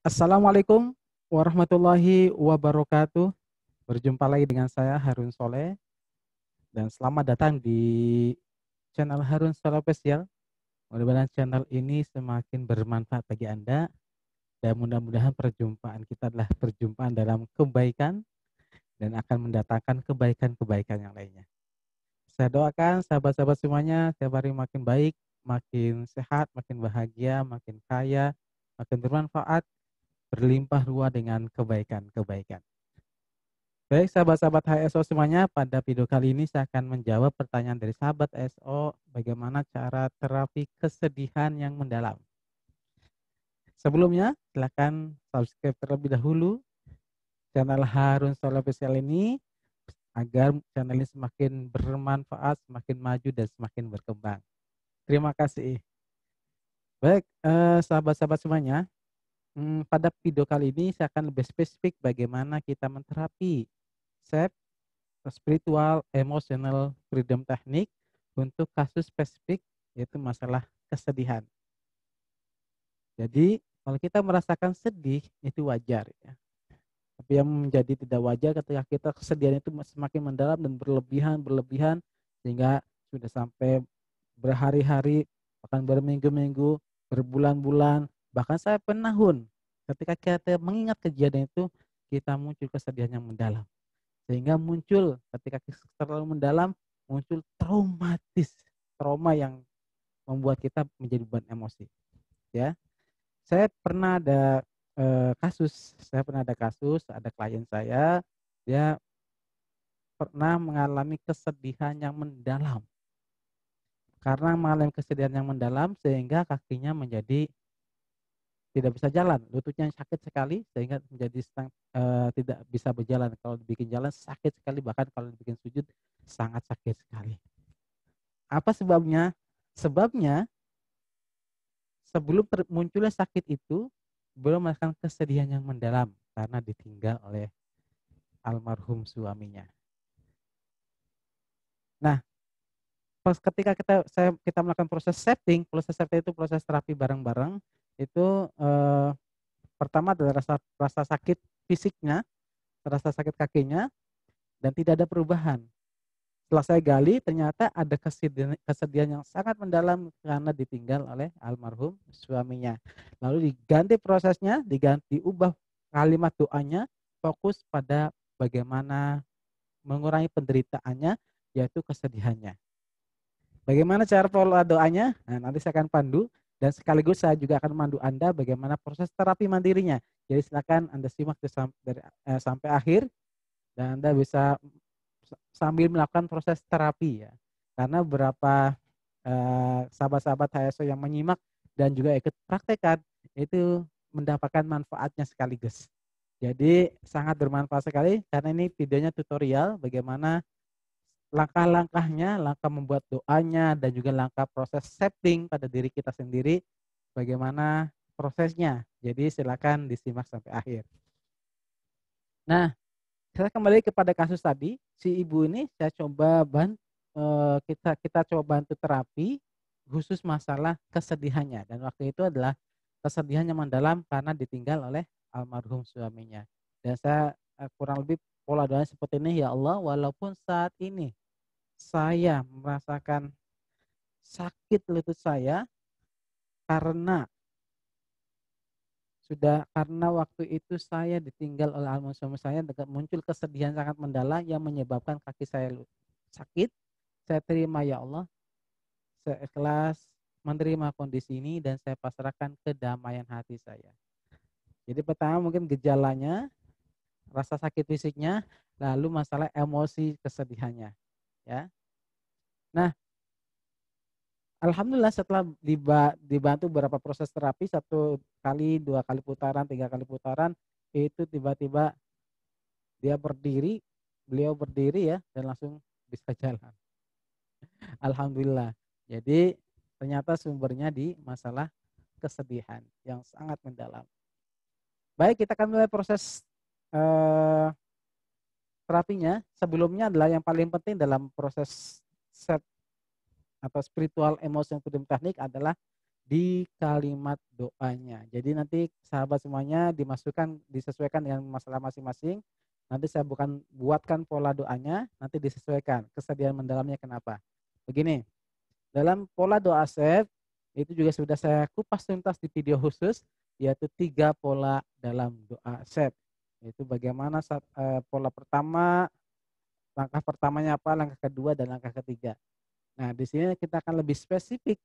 Assalamualaikum warahmatullahi wabarakatuh. Berjumpa lagi dengan saya Harun Soleh dan selamat datang di channel Harun Soleh Official. Mudah-mudahan channel ini semakin bermanfaat bagi Anda dan mudah-mudahan perjumpaan kita adalah perjumpaan dalam kebaikan dan akan mendatangkan kebaikan-kebaikan yang lainnya. Saya doakan sahabat-sahabat semuanya setiap hari makin baik, makin sehat, makin bahagia, makin kaya, makin bermanfaat, berlimpah ruah dengan kebaikan-kebaikan. Baik sahabat-sahabat HSO semuanya, pada video kali ini saya akan menjawab pertanyaan dari sahabat HSO bagaimana cara terapi kesedihan yang mendalam. Sebelumnya, silakan subscribe terlebih dahulu channel Harun Soleh Official ini agar channel ini semakin bermanfaat, semakin maju dan semakin berkembang. Terima kasih. Baik, sahabat-sahabat semuanya, pada video kali ini saya akan lebih spesifik bagaimana kita menterapi self spiritual emotional freedom technique untuk kasus spesifik yaitu masalah kesedihan. Jadi kalau kita merasakan sedih itu wajar ya. Tapi yang menjadi tidak wajar ketika kita kesedihan itu semakin mendalam dan berlebihan sehingga sudah sampai berhari-hari, bahkan berminggu-minggu, berbulan-bulan, bahkan saya penahun. Ketika kita mengingat kejadian itu, kita muncul kesedihan yang mendalam. Sehingga muncul ketika terlalu mendalam, muncul trauma yang membuat kita menjadi beban emosi. Ya, saya pernah ada kasus, ada klien saya, dia pernah mengalami kesedihan yang mendalam. Karena mengalami kesedihan yang mendalam sehingga kakinya menjadi tidak bisa jalan, lututnya sakit sekali sehingga menjadi tidak bisa berjalan. Kalau dibikin jalan sakit sekali, bahkan kalau dibikin sujud sangat sakit sekali. Apa sebabnya? Sebabnya sebelum munculnya sakit itu belum merasakan kesedihan yang mendalam karena ditinggal oleh almarhum suaminya. Nah, pas ketika kita melakukan proses setting itu proses terapi bareng-bareng itu pertama adalah rasa sakit fisiknya, rasa sakit kakinya dan tidak ada perubahan. Setelah saya gali ternyata ada kesedihan yang sangat mendalam karena ditinggal oleh almarhum suaminya. Lalu diganti prosesnya, diubah kalimat doanya, fokus pada bagaimana mengurangi penderitaannya yaitu kesedihannya. Bagaimana cara pola doanya? Nah, nanti saya akan pandu dan sekaligus saya juga akan memandu Anda bagaimana proses terapi mandirinya. Jadi silakan Anda simak sampai akhir dan Anda bisa sambil melakukan proses terapi ya. Karena beberapa sahabat-sahabat HSO yang menyimak dan juga ikut praktekkan itu mendapatkan manfaatnya sekaligus. Jadi sangat bermanfaat sekali karena ini videonya tutorial bagaimana langkah-langkahnya, langkah membuat doanya dan juga langkah proses setting pada diri kita sendiri bagaimana prosesnya. Jadi silakan disimak sampai akhir. Nah, saya kembali kepada kasus tadi, si ibu ini saya coba kita coba bantu terapi khusus masalah kesedihannya dan waktu itu adalah kesedihan yang mendalam karena ditinggal oleh almarhum suaminya. Dan saya kurang lebih pola doanya seperti ini, ya Allah, walaupun saat ini saya merasakan sakit lutut saya karena karena waktu itu saya ditinggal oleh almarhum suami saya, muncul kesedihan sangat mendalam yang menyebabkan kaki saya sakit. Saya terima ya Allah, saya ikhlas menerima kondisi ini dan saya pasrahkan kedamaian hati saya. Jadi pertama mungkin gejalanya, rasa sakit fisiknya, lalu masalah emosi kesedihannya. Ya. Nah, alhamdulillah setelah dibantu beberapa proses terapi, 1 kali, 2 kali putaran, 3 kali putaran, itu tiba-tiba beliau berdiri ya dan langsung bisa jalan. Alhamdulillah. Jadi ternyata sumbernya di masalah kesedihan yang sangat mendalam. Baik, kita akan mulai proses terapinya. Sebelumnya adalah yang paling penting dalam proses set atau spiritual emotion freedom technique adalah di kalimat doanya. Jadi nanti sahabat semuanya disesuaikan dengan masalah masing-masing. Nanti saya buatkan pola doanya, nanti disesuaikan kesedihan mendalamnya kenapa. Begini, dalam pola doa save itu juga sudah saya kupas tuntas di video khusus, yaitu 3 pola dalam doa save. Itu bagaimana pola pertama, langkah pertamanya apa, langkah kedua dan langkah ketiga. Nah, di sini kita akan lebih spesifik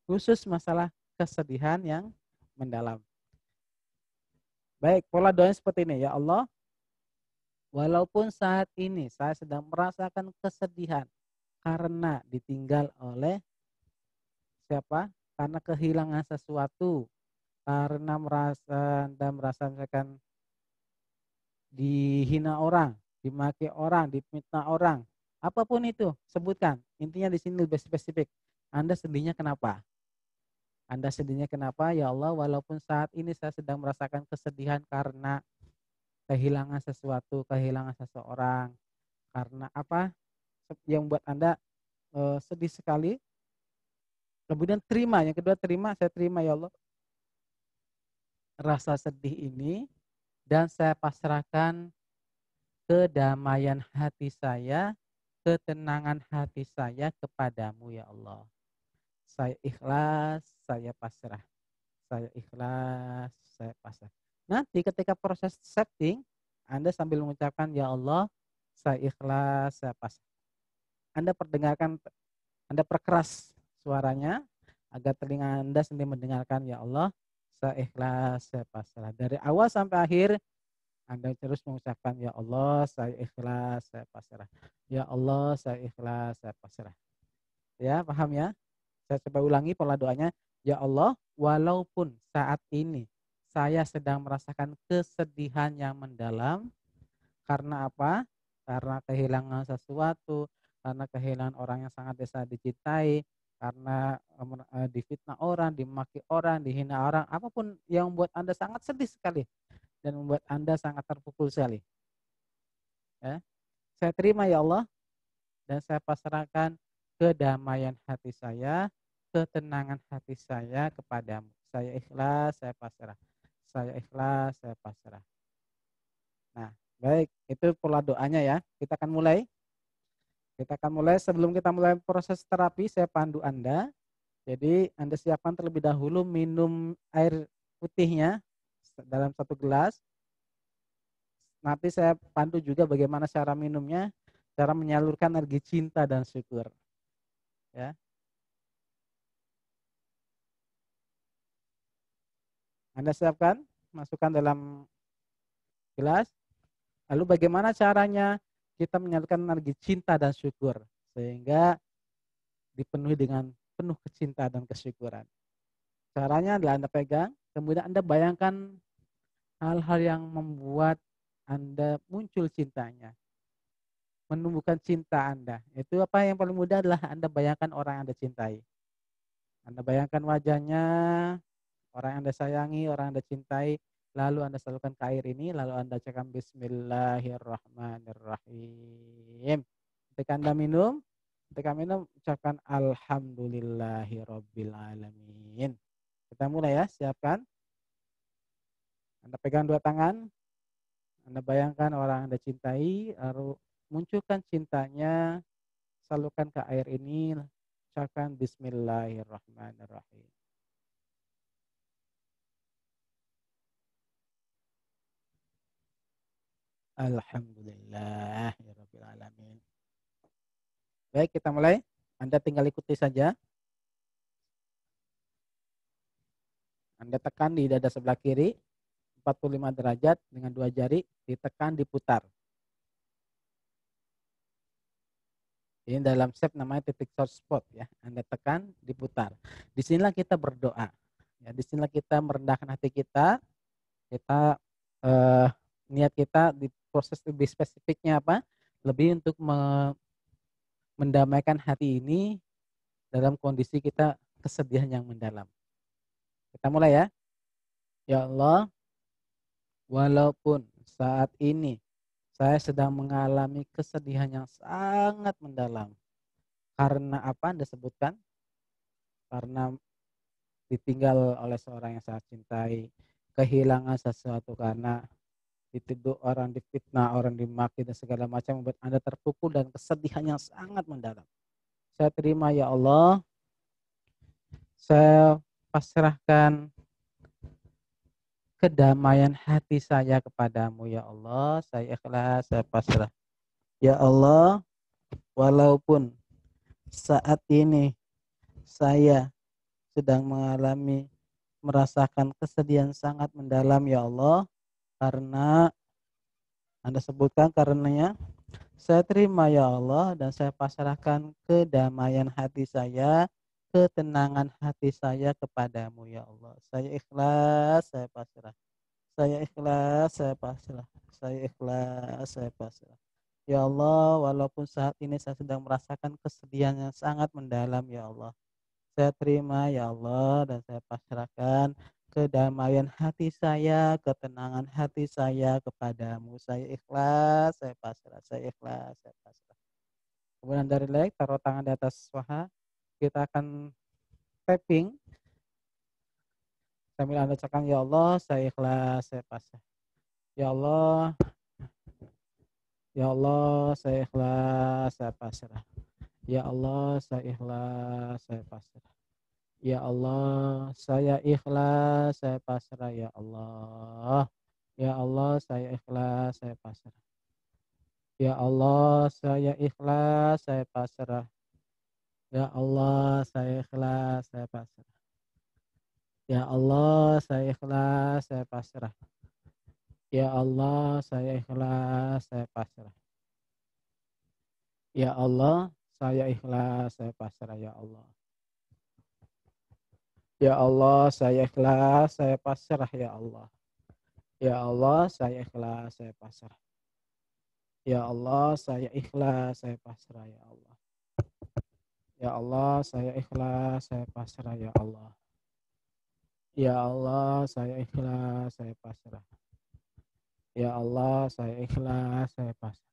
khusus masalah kesedihan yang mendalam. Baik, pola doanya seperti ini. Ya Allah, walaupun saat ini saya sedang merasakan kesedihan karena ditinggal oleh siapa? Karena kehilangan sesuatu, karena merasa misalkan dihina orang, dimaki orang, difitnah orang, apapun itu, sebutkan. Intinya di sini lebih spesifik. Anda sedihnya kenapa? Anda sedihnya kenapa? Ya Allah, walaupun saat ini saya sedang merasakan kesedihan karena kehilangan sesuatu, kehilangan seseorang. Karena apa? Yang buat Anda sedih sekali. Kemudian terima, yang kedua terima, saya terima ya Allah rasa sedih ini dan saya pasrahkan kedamaian hati saya, ketenangan hati saya kepadamu ya Allah. Saya ikhlas, saya pasrah. Saya ikhlas, saya pasrah. Nanti ketika proses setting, Anda sambil mengucapkan ya Allah, saya ikhlas, saya pasrah. Anda perkeras suaranya agar telinga Anda sendiri mendengarkan ya Allah, saya ikhlas, saya pasrah. Dari awal sampai akhir Anda terus mengucapkan ya Allah, saya ikhlas, saya pasrah. Ya Allah, saya ikhlas, saya pasrah. Ya, paham ya? Saya coba ulangi pola doanya. Ya Allah, walaupun saat ini saya sedang merasakan kesedihan yang mendalam, karena apa? Karena kehilangan sesuatu, karena kehilangan orang yang sangat saya dicintai, karena difitnah orang, dimaki orang, dihina orang, apapun yang membuat Anda sangat sedih sekali dan membuat Anda sangat terpukul sekali. Ya. Saya terima ya Allah dan saya pasrahkan kedamaian hati saya, ketenangan hati saya kepadamu. Saya ikhlas, saya pasrah. Saya ikhlas, saya pasrah. Nah, baik, itu pola doanya ya. Kita akan mulai. Sebelum kita mulai proses terapi, saya pandu Anda. Jadi Anda siapkan terlebih dahulu minum air putihnya dalam 1 gelas. Nanti saya pandu juga bagaimana cara minumnya, cara menyalurkan energi cinta dan syukur. Ya. Anda siapkan, masukkan dalam gelas. Lalu bagaimana caranya kita menyalurkan energi cinta dan syukur sehingga dipenuhi dengan penuh kecintaan dan kesyukuran. Caranya adalah Anda pegang, kemudian Anda bayangkan hal-hal yang membuat Anda muncul cintanya, menumbuhkan cinta Anda. Itu apa yang paling mudah adalah Anda bayangkan orang yang Anda cintai. Anda bayangkan wajahnya, orang yang Anda sayangi, orang yang Anda cintai, lalu Anda salurkan ke air ini, lalu Anda cakap Bismillahirrahmanirrahim. Ketika minum, ucapkan Alhamdulillahirrabbilalamin. Kita mulai ya, siapkan. Anda pegang 2 tangan, Anda bayangkan orang yang Anda cintai, lalu munculkan cintanya, salurkan ke air ini, ucapkan Bismillahirrahmanirrahim. Alhamdulillahirrabbilalamin. Baik, kita mulai. Anda tinggal ikuti saja. Anda tekan di dada sebelah kiri, 45 derajat dengan 2 jari, ditekan, diputar. Ini dalam shape namanya titik short spot ya. Anda tekan, diputar. Disinilah kita berdoa. Ya, disinilah kita merendahkan hati kita. Kita niat kita di proses lebih spesifiknya apa? Lebih untuk mendamaikan hati ini dalam kondisi kita kesedihan yang mendalam. Kita mulai ya. Ya Allah, walaupun saat ini saya sedang mengalami kesedihan yang sangat mendalam. Karena apa Anda sebutkan? Karena ditinggal oleh seorang yang sangat cintai, kehilangan sesuatu karena dituduh orang, difitnah, orang dimaki dan segala macam membuat Anda terpukul dan kesedihan yang sangat mendalam. Saya terima ya Allah, saya pasrahkan kedamaian hati saya kepadamu ya Allah, saya ikhlas, saya pasrah. Ya Allah, walaupun saat ini saya sedang merasakan kesedihan sangat mendalam ya Allah, karena Anda sebutkan karenanya saya terima ya Allah dan saya pasrahkan kedamaian hati saya, ketenangan hati saya kepadamu ya Allah. Saya ikhlas, saya pasrah. Saya ikhlas, saya pasrah. Saya ikhlas, saya pasrah. Ya Allah, walaupun saat ini saya sedang merasakan kesedihan yang sangat mendalam ya Allah. Saya terima ya Allah dan saya pasrahkan kedamaian hati saya, ketenangan hati saya kepadamu. Saya ikhlas, saya pasrah, saya ikhlas, saya pasrah. Kemudian dari leg, taruh tangan di atas paha. Kita akan tapping sambil Anda ucapkan ya Allah, saya ikhlas, saya pasrah. Ya Allah, ya Allah, saya ikhlas, saya pasrah. Ya Allah, saya ikhlas, saya pasrah. Ya Allah, saya ikhlas, saya pasrah ya Allah. Ya Allah, saya ikhlas, saya pasrah. Ya Allah, saya ikhlas, saya pasrah. Ya Allah, saya ikhlas, saya pasrah. Ya Allah, saya ikhlas, saya pasrah. Ya Allah, saya ikhlas, saya pasrah. Ya Allah, saya ikhlas, saya pasrah ya Allah. Ya Allah, saya ikhlas, saya pasrah ya Allah. Ya Allah, saya ikhlas, saya pasrah. Ya Allah, saya ikhlas, saya pasrah ya Allah. Ya Allah, saya ikhlas, saya pasrah ya Allah. Ya Allah, saya ikhlas, saya pasrah. Ya Allah, saya ikhlas, saya pasrah.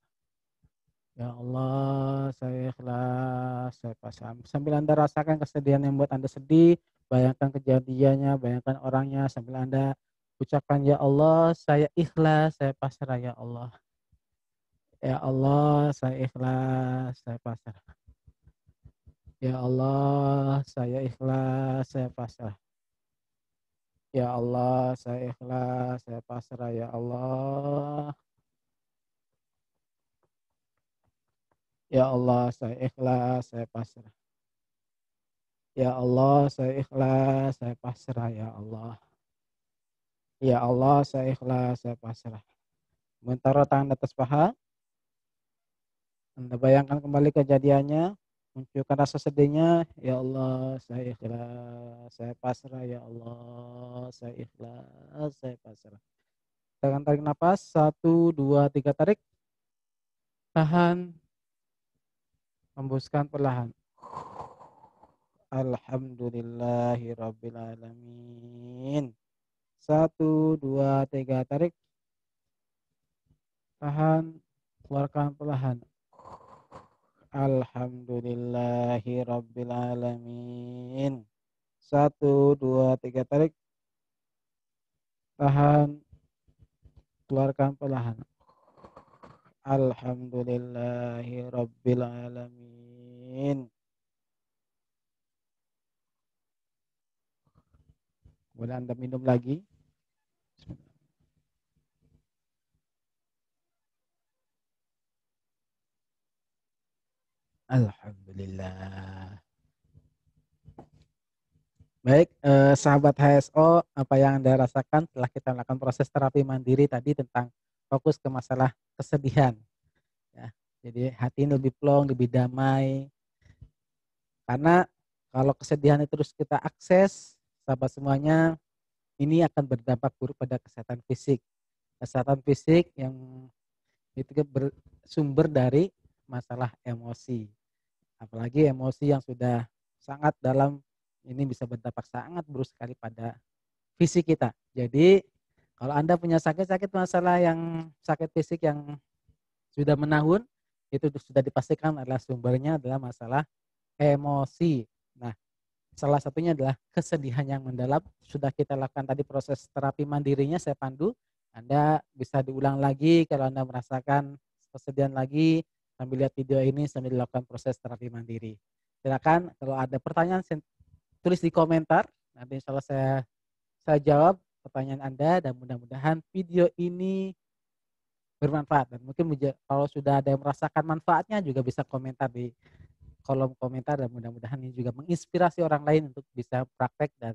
Ya Allah, saya ikhlas, saya pasrah. Sambil Anda rasakan kesedihan yang membuat Anda sedih, bayangkan kejadiannya, bayangkan orangnya, sambil Anda ucapkan ya Allah, saya ikhlas, saya pasrah ya Allah. Ya Allah, saya ikhlas, saya pasrah. Ya Allah, saya ikhlas, saya pasrah. Ya Allah, saya ikhlas, saya pasrah ya Allah. Ya Allah, saya ikhlas, saya pasrah. Ya Allah, saya ikhlas, saya pasrah ya Allah. Ya Allah, saya ikhlas, saya pasrah. Mentara tangan atas paha, Anda bayangkan kembali kejadiannya, munculkan rasa sedihnya, ya Allah, saya ikhlas, saya pasrah ya Allah, saya ikhlas, saya pasrah. Tekan tarik nafas, 1, 2, 3 tarik, tahan, hembuskan perlahan. Alhamdulillahirabbil alamin. 1, 2, 3 tarik, tahan, keluarkan perlahan. Alhamdulillahirabbil alamin. 1, 2, 3 tarik, tahan, keluarkan perlahan. Alhamdulillahirabbil alamin. Boleh Anda minum lagi. Alhamdulillah. Baik, sahabat HSO, apa yang Anda rasakan setelah kita melakukan proses terapi mandiri tadi tentang fokus ke masalah kesedihan. Ya, jadi hati ini lebih plong, lebih damai. Karena kalau kesedihan itu terus kita akses, sahabat semuanya, ini akan berdampak buruk pada kesehatan fisik. Kesehatan fisik yang itu bersumber dari masalah emosi. Apalagi emosi yang sudah sangat dalam, ini bisa berdampak sangat buruk sekali pada fisik kita. Jadi kalau Anda punya sakit-sakit masalah yang sakit fisik yang sudah menahun, itu sudah dipastikan adalah sumbernya adalah masalah emosi. Nah, Salah satunya adalah kesedihan yang mendalam. Sudah kita lakukan tadi proses terapi mandirinya, saya pandu. Anda bisa diulang lagi kalau Anda merasakan kesedihan lagi, sambil lihat video ini sambil dilakukan proses terapi mandiri. Silakan kalau ada pertanyaan tulis di komentar. Nanti insya Allah saya jawab pertanyaan Anda dan mudah-mudahan video ini bermanfaat. Dan mungkin kalau sudah ada yang merasakan manfaatnya juga bisa komentar di kolom komentar dan mudah-mudahan ini juga menginspirasi orang lain untuk bisa praktek dan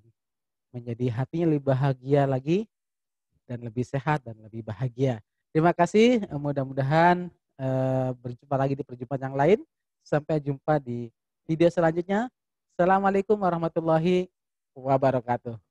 menjadi hatinya lebih bahagia lagi dan lebih sehat dan lebih bahagia. Terima kasih, mudah-mudahan berjumpa lagi di perjumpaan yang lain. Sampai jumpa di video selanjutnya. Assalamualaikum warahmatullahi wabarakatuh.